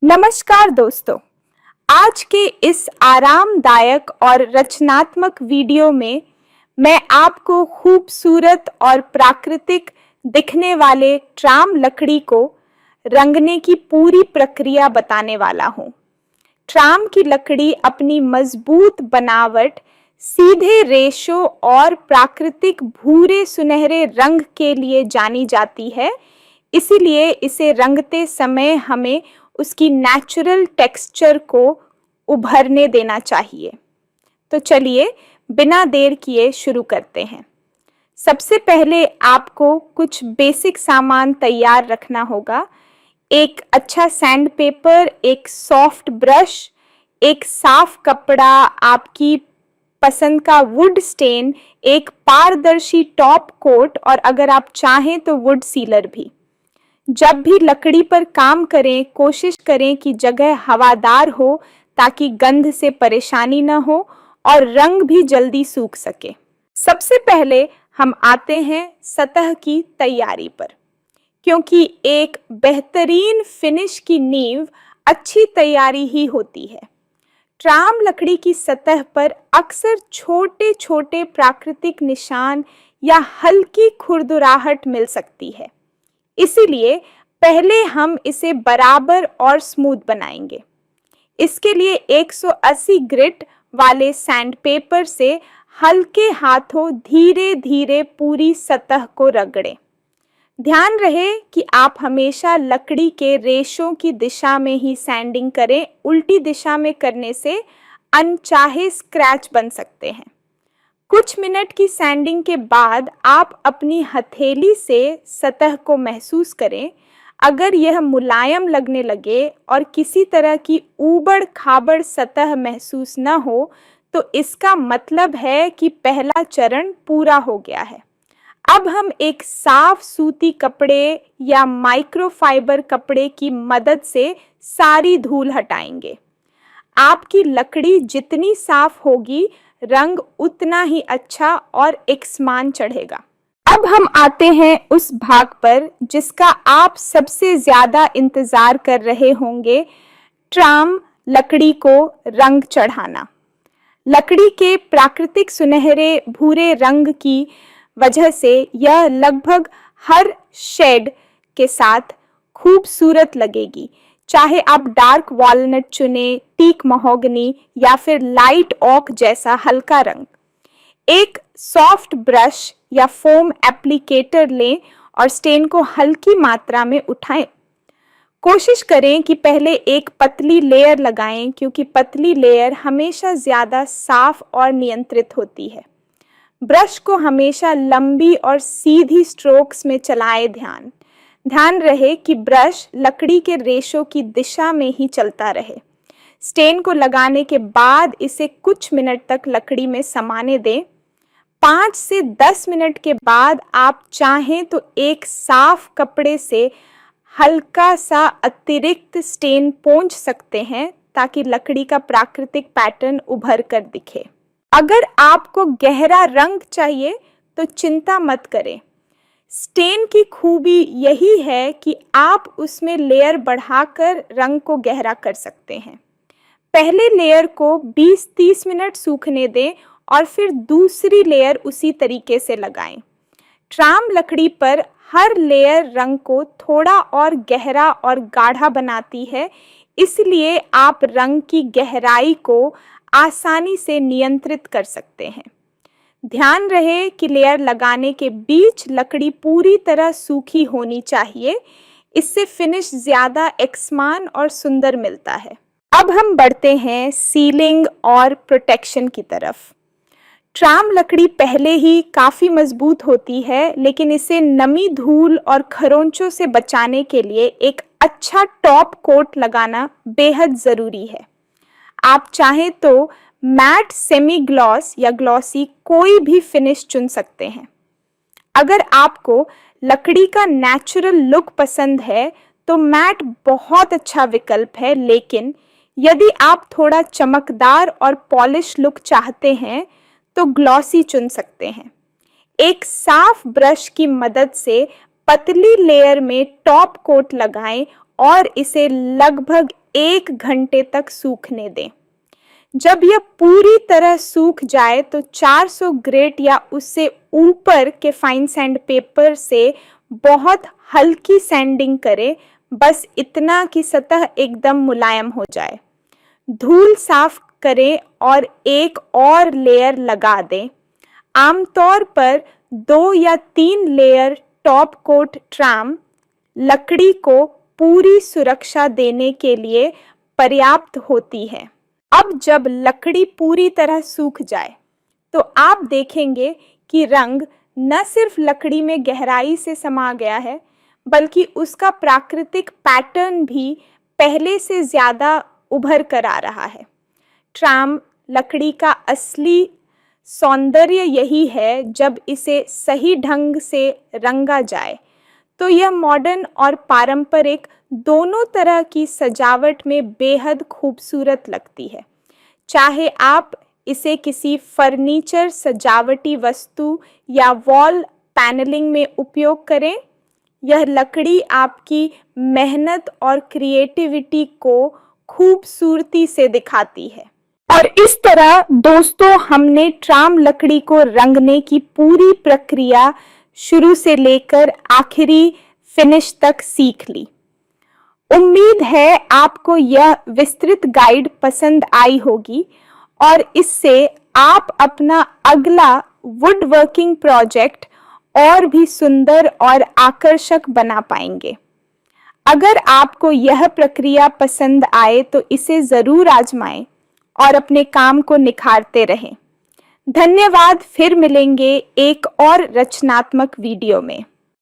नमस्कार दोस्तों, आज के इस आरामदायक और रचनात्मक वीडियो में मैं आपको खूबसूरत और प्राकृतिक दिखने वाले ट्राम लकड़ी को रंगने की पूरी प्रक्रिया बताने वाला हूँ। ट्राम की लकड़ी अपनी मजबूत बनावट, सीधे रेशों और प्राकृतिक भूरे सुनहरे रंग के लिए जानी जाती है, इसीलिए इसे रंगते समय हमें उसकी नेचुरल टेक्सचर को उभरने देना चाहिए। तो चलिए बिना देर किए शुरू करते हैं। सबसे पहले आपको कुछ बेसिक सामान तैयार रखना होगा। एक अच्छा सैंड पेपर, एक सॉफ्ट ब्रश, एक साफ कपड़ा, आपकी पसंद का वुड स्टेन, एक पारदर्शी टॉप कोट और अगर आप चाहें तो वुड सीलर भी। जब भी लकड़ी पर काम करें, कोशिश करें कि जगह हवादार हो ताकि गंध से परेशानी न हो और रंग भी जल्दी सूख सके। सबसे पहले हम आते हैं सतह की तैयारी पर, क्योंकि एक बेहतरीन फिनिश की नींव अच्छी तैयारी ही होती है। ट्राम लकड़ी की सतह पर अक्सर छोटे छोटे प्राकृतिक निशान या हल्की खुरदुराहट मिल सकती है, इसीलिए पहले हम इसे बराबर और स्मूथ बनाएंगे। इसके लिए 180 ग्रिट वाले सैंडपेपर से हल्के हाथों धीरे धीरे पूरी सतह को रगड़ें। ध्यान रहे कि आप हमेशा लकड़ी के रेशों की दिशा में ही सैंडिंग करें, उल्टी दिशा में करने से अनचाहे स्क्रैच बन सकते हैं। कुछ मिनट की सैंडिंग के बाद आप अपनी हथेली से सतह को महसूस करें। अगर यह मुलायम लगने लगे और किसी तरह की ऊबड़ खाबड़ सतह महसूस न हो तो इसका मतलब है कि पहला चरण पूरा हो गया है। अब हम एक साफ सूती कपड़े या माइक्रोफाइबर कपड़े की मदद से सारी धूल हटाएंगे। आपकी लकड़ी जितनी साफ होगी, रंग उतना ही अच्छा और एकसमान चढ़ेगा। अब हम आते हैं उस भाग पर जिसका आप सबसे ज्यादा इंतजार कर रहे होंगे, ट्राम लकड़ी को रंग चढ़ाना। लकड़ी के प्राकृतिक सुनहरे भूरे रंग की वजह से यह लगभग हर शेड के साथ खूबसूरत लगेगी, चाहे आप डार्क वॉलनट चुने, टीक महोगनी या फिर लाइट ओक जैसा हल्का रंग। एक सॉफ्ट ब्रश या फोम एप्लीकेटर लें और स्टेन को हल्की मात्रा में उठाएं। कोशिश करें कि पहले एक पतली लेयर लगाएं, क्योंकि पतली लेयर हमेशा ज़्यादा साफ और नियंत्रित होती है। ब्रश को हमेशा लंबी और सीधी स्ट्रोक्स में चलाएं। ध्यान रहे कि ब्रश लकड़ी के रेशों की दिशा में ही चलता रहे। स्टेन को लगाने के बाद इसे कुछ मिनट तक लकड़ी में समाने दें। 5 से 10 मिनट के बाद आप चाहें तो एक साफ कपड़े से हल्का सा अतिरिक्त स्टेन पोंछ सकते हैं ताकि लकड़ी का प्राकृतिक पैटर्न उभर कर दिखे। अगर आपको गहरा रंग चाहिए तो चिंता मत करें। स्टेन की खूबी यही है कि आप उसमें लेयर बढ़ाकर रंग को गहरा कर सकते हैं। पहले लेयर को 20-30 मिनट सूखने दें और फिर दूसरी लेयर उसी तरीके से लगाएं। ट्राम लकड़ी पर हर लेयर रंग को थोड़ा और गहरा और गाढ़ा बनाती है, इसलिए आप रंग की गहराई को आसानी से नियंत्रित कर सकते हैं। ध्यान रहे कि लेयर लगाने के बीच लकड़ी पूरी तरह सूखी होनी चाहिए, इससे फिनिश ज़्यादा एकसमान और सुंदर मिलता है। अब हम बढ़ते हैं सीलिंग और प्रोटेक्शन की तरफ। ट्राम लकड़ी पहले ही काफ़ी मजबूत होती है, लेकिन इसे नमी, धूल और खरोंचों से बचाने के लिए एक अच्छा टॉप कोट लगाना बेहद ज़रूरी है। आप चाहें तो मैट, सेमी ग्लॉस या ग्लॉसी कोई भी फिनिश चुन सकते हैं। अगर आपको लकड़ी का नेचुरल लुक पसंद है तो मैट बहुत अच्छा विकल्प है, लेकिन यदि आप थोड़ा चमकदार और पॉलिश लुक चाहते हैं तो ग्लॉसी चुन सकते हैं। एक साफ ब्रश की मदद से पतली लेयर में टॉप कोट लगाएं और इसे लगभग 1 घंटे तक सूखने दें। जब यह पूरी तरह सूख जाए तो 400 ग्रेट या उससे ऊपर के फाइन सैंड पेपर से बहुत हल्की सैंडिंग करें, बस इतना कि सतह एकदम मुलायम हो जाए। धूल साफ करें और एक और लेयर लगा दें। आमतौर पर 2 या 3 लेयर टॉप कोट ट्राम लकड़ी को पूरी सुरक्षा देने के लिए पर्याप्त होती है। अब जब लकड़ी पूरी तरह सूख जाए तो आप देखेंगे कि रंग न सिर्फ लकड़ी में गहराई से समा गया है, बल्कि उसका प्राकृतिक पैटर्न भी पहले से ज़्यादा उभर कर आ रहा है। ट्राम लकड़ी का असली सौंदर्य यही है, जब इसे सही ढंग से रंगा जाए तो यह मॉडर्न और पारंपरिक दोनों तरह की सजावट में बेहद खूबसूरत लगती है। चाहे आप इसे किसी फर्नीचर सजावटी वस्तु या वॉल पैनलिंग में उपयोग करें, यह लकड़ी आपकी मेहनत और क्रिएटिविटी को खूबसूरती से दिखाती है। और इस तरह दोस्तों, हमने ट्राम लकड़ी को रंगने की पूरी प्रक्रिया शुरू से लेकर आखिरी फिनिश तक सीख ली। उम्मीद है आपको यह विस्तृत गाइड पसंद आई होगी और इससे आप अपना अगला वुड वर्किंग प्रोजेक्ट और भी सुंदर और आकर्षक बना पाएंगे। अगर आपको यह प्रक्रिया पसंद आए तो इसे ज़रूर आजमाएं और अपने काम को निखारते रहें। धन्यवाद। फिर मिलेंगे एक और रचनात्मक वीडियो में।